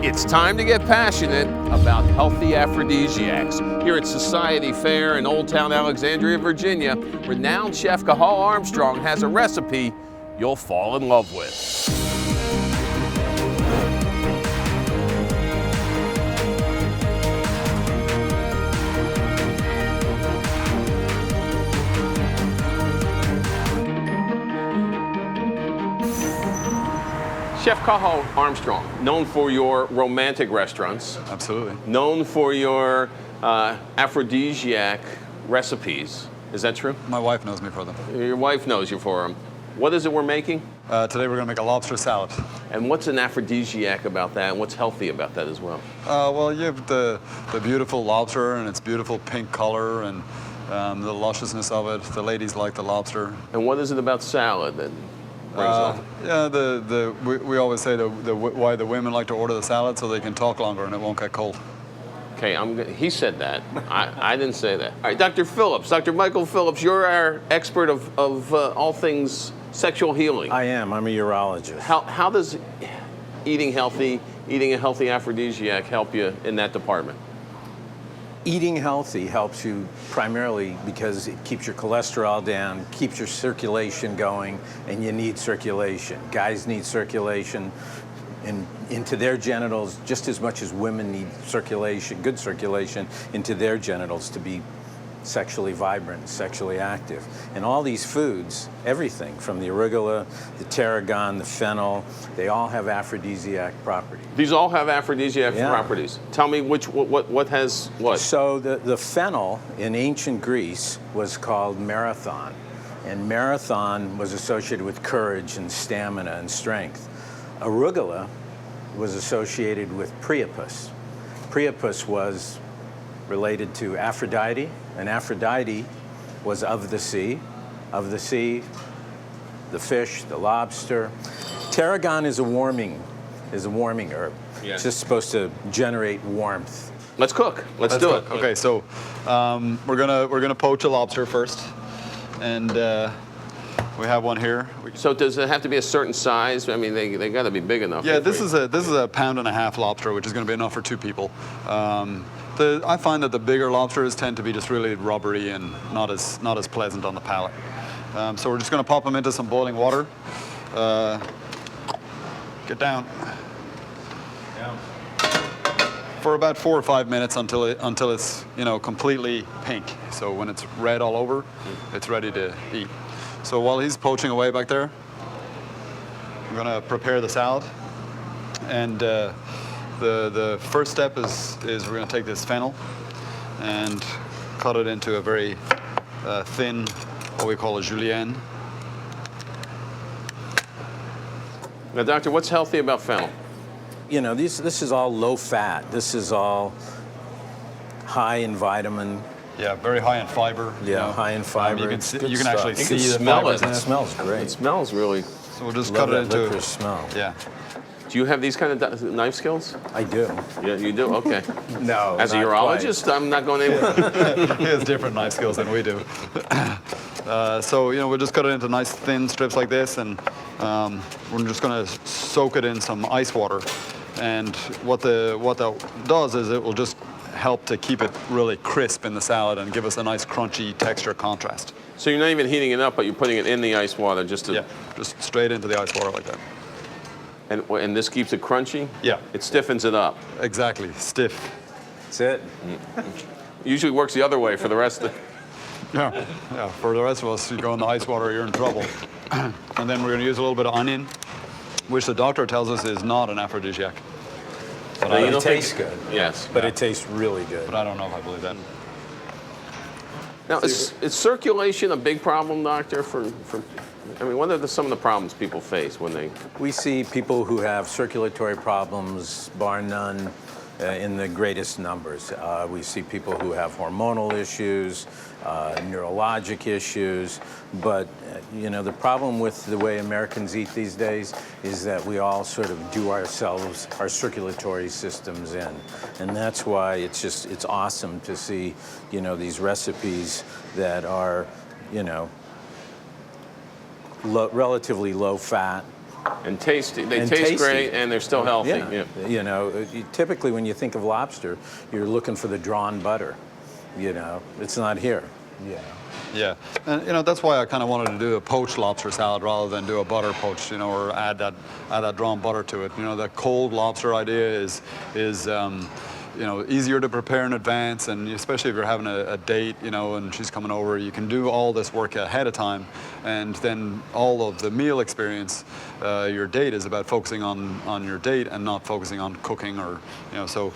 It's time to get passionate about healthy aphrodisiacs. Here at Society Fair in Old Town Alexandria, Virginia, renowned chef Cathal Armstrong has a recipe you'll fall in love with. Chef Cathal Armstrong, known for your romantic restaurants. Absolutely. Known for your aphrodisiac recipes. Is that true? My wife knows me for them. Your wife knows you for them. What is it we're making? Today we're going to make a lobster salad. And what's an aphrodisiac about that, and what's healthy about that as well? Well, you have the beautiful lobster and its beautiful pink color and the lusciousness of it. The ladies like the lobster. And what is it about salad that brings on? Yeah, we always say why the women like to order the salad so they can talk longer and it won't get cold. Okay, he said that. I didn't say that. All right, Dr. Phillips, Dr. Michael Phillips, you're our expert of all things sexual healing. I am. I'm a urologist. How does eating a healthy aphrodisiac help you in that department? Eating healthy helps you primarily because it keeps your cholesterol down, keeps your circulation going, and you need circulation. Guys need circulation into their genitals just as much as women need circulation, good circulation, into their genitals to be sexually vibrant, sexually active. And all these foods, everything from the arugula, the tarragon, the fennel, they all have aphrodisiac properties. These all have aphrodisiac properties. Tell me what has what? So the fennel in ancient Greece was called marathon. And marathon was associated with courage and stamina and strength. Arugula was associated with Priapus. Priapus was related to Aphrodite, and Aphrodite was of the sea. Of the sea, the fish, the lobster. Tarragon is a warming herb. Yeah. It's just supposed to generate warmth. Let's cook. Let's do it. Okay, so we're gonna poach a lobster first, and we have one here. So does it have to be a certain size? I mean, they got to be big enough. Yeah, this is a 1.5 pound lobster, which is going to be enough for 2 people. I find that the bigger lobsters tend to be just really rubbery and not as pleasant on the palate. So we're just going to pop them into some boiling water. Get down. For about 4 or 5 minutes until it's completely pink. So when it's red all over, it's ready to eat. So while he's poaching away back there, I'm going to prepare the salad. And the first step is we're going to take this fennel and cut it into a very thin, what we call a julienne. Now, doctor, what's healthy about fennel? You know, this is all low fat. This is all high in vitamin. Yeah, very high in fiber. Yeah, high in fiber. You can actually see the smell fibers. It smells great. It smells really. So we'll just Love cut it that into. licorice smell. Yeah. Do you have these kind of knife skills? I do. Yeah, you do? Okay. No. As a not urologist, I'm not going anywhere. He has different knife skills than we do. So we'll just cut it into nice thin strips like this, and we're just going to soak it in some ice water. And what that does is it will just help to keep it really crisp in the salad and give us a nice crunchy texture contrast. So you're not even heating it up, but you're putting it in the ice water just to... Yeah, just straight into the ice water like that. And this keeps it crunchy? Yeah. It stiffens it up. Exactly, stiff. That's it. Usually works the other way for the rest of the... Yeah. For the rest of us, you go in the ice water, you're in trouble. And then we're going to use a little bit of onion, which the doctor tells us is not an aphrodisiac. But it tastes good. Yes. But it tastes really good. But I don't know if I believe that. Now, is circulation a big problem, doctor, I mean, what are some of the problems people face when they... We see people who have circulatory problems, bar none, in the greatest numbers. We see people who have hormonal issues, neurologic issues, but the problem with the way Americans eat these days is that we all sort of do ourselves, our circulatory systems in. And that's why it's awesome to see, these recipes that are, relatively low fat, And tasty. They And taste tasty. great, and they're still healthy. Yeah. You know, typically when you think of lobster, you're looking for the drawn butter. You know, it's not here. Yeah. Yeah, and you know that's why I kind of wanted to do a poached lobster salad rather than do a butter poached, you know, or add that drawn butter to it. You know, the cold lobster idea is you know, easier to prepare in advance, and especially if you're having a date, you know, and she's coming over, you can do all this work ahead of time, and then all of the meal experience, your date is about focusing on your date and not focusing on cooking or, you know, so.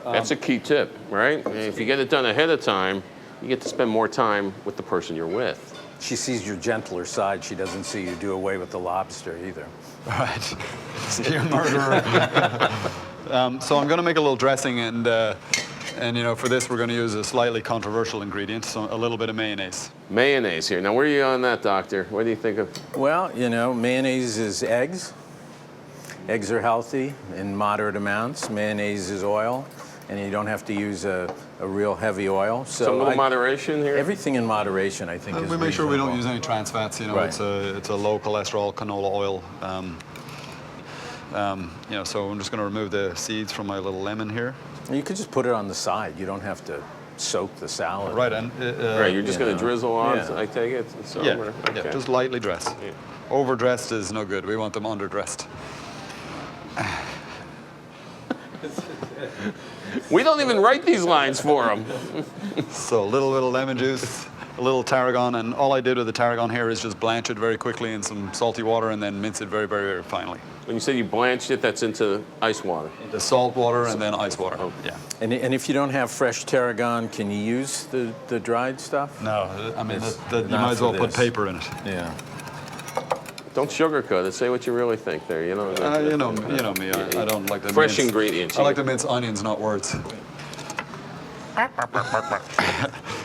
That's a key tip, right? If you get it done ahead of time, you get to spend more time with the person you're with. She sees your gentler side. She doesn't see you do away with the lobster either. Right. You're a murderer. So I'm going to make a little dressing, and you know, for this we're going to use a slightly controversial ingredient, so a little bit of mayonnaise. Mayonnaise here. Now, where are you on that, Doctor? What do you think of? Well, you know, mayonnaise is eggs. Eggs are healthy in moderate amounts. Mayonnaise is oil, and you don't have to use a real heavy oil. So a little moderation here? Everything in moderation, I think, is We make sure we don't reasonable. use any trans fats. You know, Right. it's a low cholesterol canola oil. You know, so I'm just going to remove the seeds from my little lemon here. You could just put it on the side. You don't have to soak the salad. Right, and Right, you're just going to drizzle on, Yeah. I take it? So yeah, okay. yeah, just lightly dressed. Yeah. Overdressed is no good. We want them underdressed. We don't even write these lines for them. So a little bit of lemon juice, a little tarragon, and all I did with the tarragon here is just blanch it very quickly in some salty water and then mince it very, very, very finely. When you say you blanched it, that's into ice water. The salt water and then ice water. Oh. Yeah. And if you don't have fresh tarragon, can you use the dried stuff? No, I mean, It's you not might as well for put this. paper in it. Yeah. Don't sugarcoat it. Say what you really think there. You know. You know me. I don't like to Fresh mince. ingredients. I like to mince onions, not words.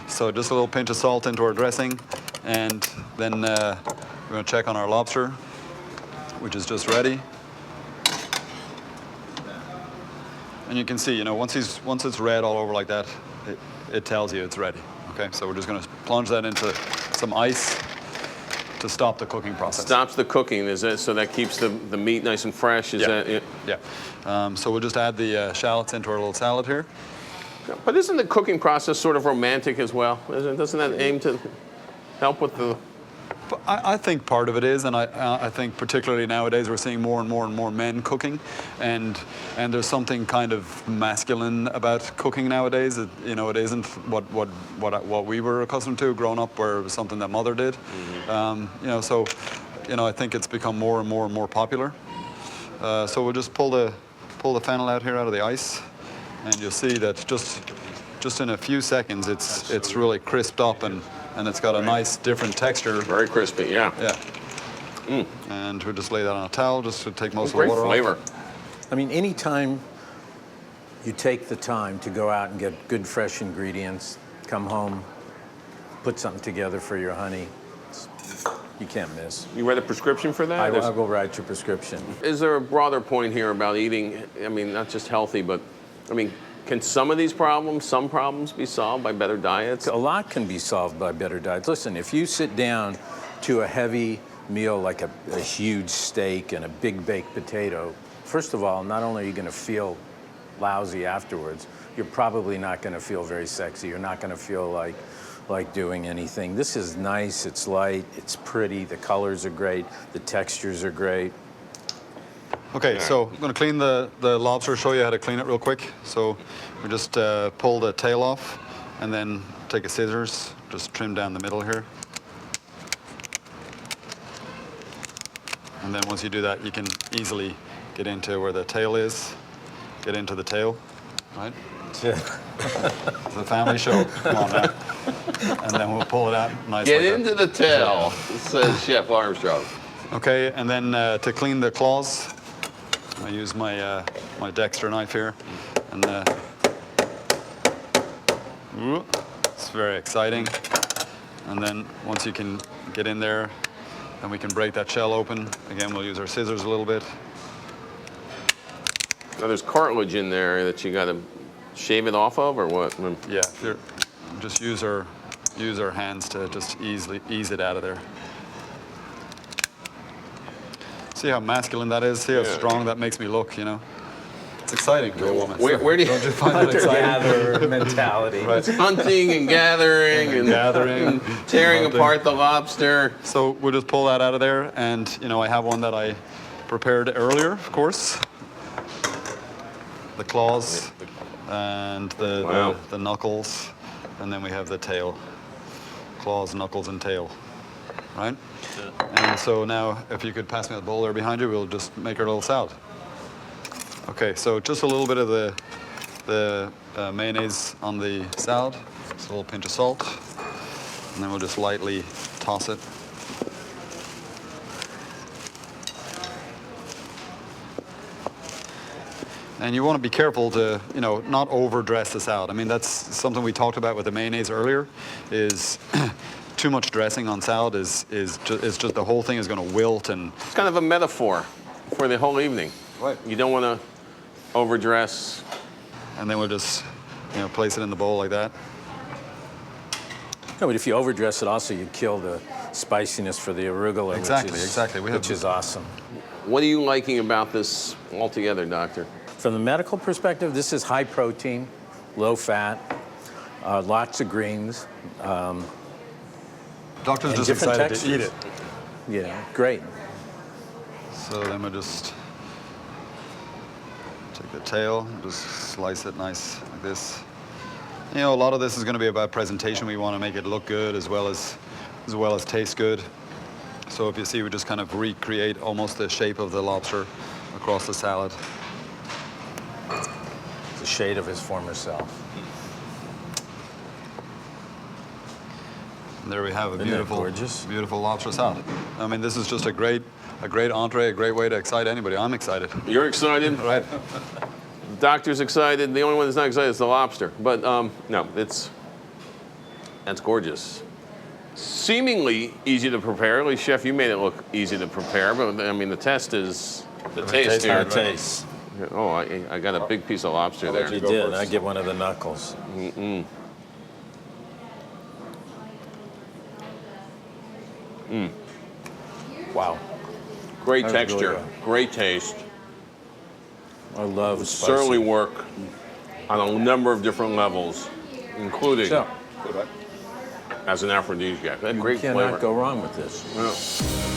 So just a little pinch of salt into our dressing, and then we're going to check on our lobster, which is just ready. And you can see, you know, once it's red all over like that, it tells you it's ready. Okay, so we're just going to plunge that into some ice to stop the cooking process. Stops the cooking, is it? So that keeps the meat nice and fresh. Is Yeah. that it? Yeah. So we'll just add the shallots into our little salad here. But isn't the cooking process sort of romantic as well? Doesn't that aim to help with the? But I think part of it is, and I think particularly nowadays we're seeing more and more men cooking, and there's something kind of masculine about cooking nowadays. You know, it isn't what we were accustomed to growing up, where it was something that mother did. You know, so you know, I think it's become more and more popular. So we'll just pull the fennel out here out of the ice, and you'll see that just in a few seconds it's really crisped up and it's got a nice different texture. Very crispy, yeah. Yeah. And we'll just lay that on a towel just to take most of the Great water flavor. off. I mean, anytime you take the time to go out and get good, fresh ingredients, come home, put something together for your honey, you can't miss. You read a prescription for that? I'll go write your prescription. Is there a broader point here about eating, I mean, not just healthy, but, I mean, can some problems be solved by better diets? A lot can be solved by better diets. Listen, if you sit down to a heavy meal like a huge steak and a big baked potato, first of all, not only are you going to feel lousy afterwards, you're probably not going to feel very sexy. You're not going to feel like doing anything. This is nice, it's light, it's pretty, the colors are great, the textures are great. Okay, so I'm going to clean the lobster, show you how to clean it real quick. So we just pull the tail off and then take a scissors, just trim down the middle here. And then once you do that, you can easily get into where the tail is, get into the tail, right? It's a family show, come on now. And then we'll pull it out nice Get like that. into the tail, says Chef Armstrong. Okay, and then to clean the claws, I use my my Dexter knife here, and it's very exciting. And then once you can get in there, then we can break that shell open. Again, we'll use our scissors a little bit. Now there's cartilage in there that you got to shave it off of, or what? Yeah, just use our hands to just ease it out of there. See how masculine that is? See how strong that makes me look, you know? It's exciting for a woman. Where do you... Don't you find it exciting? Hunter-gatherer mentality. Right. Hunting and gathering and tearing apart the lobster. So we'll just pull that out of there, and you know, I have one that I prepared earlier, of course. The claws and the knuckles, and then we have the tail. Claws, knuckles, and tail, right? And so now, if you could pass me the bowl there behind you, we'll just make our little salad. Okay, so just a little bit of the mayonnaise on the salad, just a little pinch of salt, and then we'll just lightly toss it. And you want to be careful to, you know, not overdress the salad. I mean, that's something we talked about with the mayonnaise earlier, is too much dressing on salad is just the whole thing is going to wilt, and It's kind of a metaphor for the whole evening. Right. You don't want to overdress. and then we'll just, you know, place it in the bowl like that. No, but if you overdress it, also you kill the spiciness for the arugula. Exactly. Which is awesome. What are you liking about this altogether, Doctor? From the medical perspective, this is high protein, low fat, lots of greens. Doctor's And just different excited to eat it. Yeah, great. So then we'll just take the tail, just slice it nice like this. You know, a lot of this is going to be about presentation. We want to make it look good as well as taste good. So if you see, we just kind of recreate almost the shape of the lobster across the salad. It's a shade of his former self. And there we have a Isn't that beautiful, gorgeous? beautiful lobster salad. I mean, this is just a great entree, a great way to excite anybody. I'm excited. You're excited? Right. Doctor's excited. The only one that's not excited is the lobster. But no, that's gorgeous. Seemingly easy to prepare. At least, Chef, you made it look easy to prepare. But I mean, the test is the taste here. Taste. Oh, I got a big piece of lobster there. You did. I get one of the knuckles. Wow. Great That was really texture, good. great taste. I love spicy. Certainly work on a number of different levels, including So, as an aphrodisiac. That great you cannot flavor. go wrong with this. Yeah.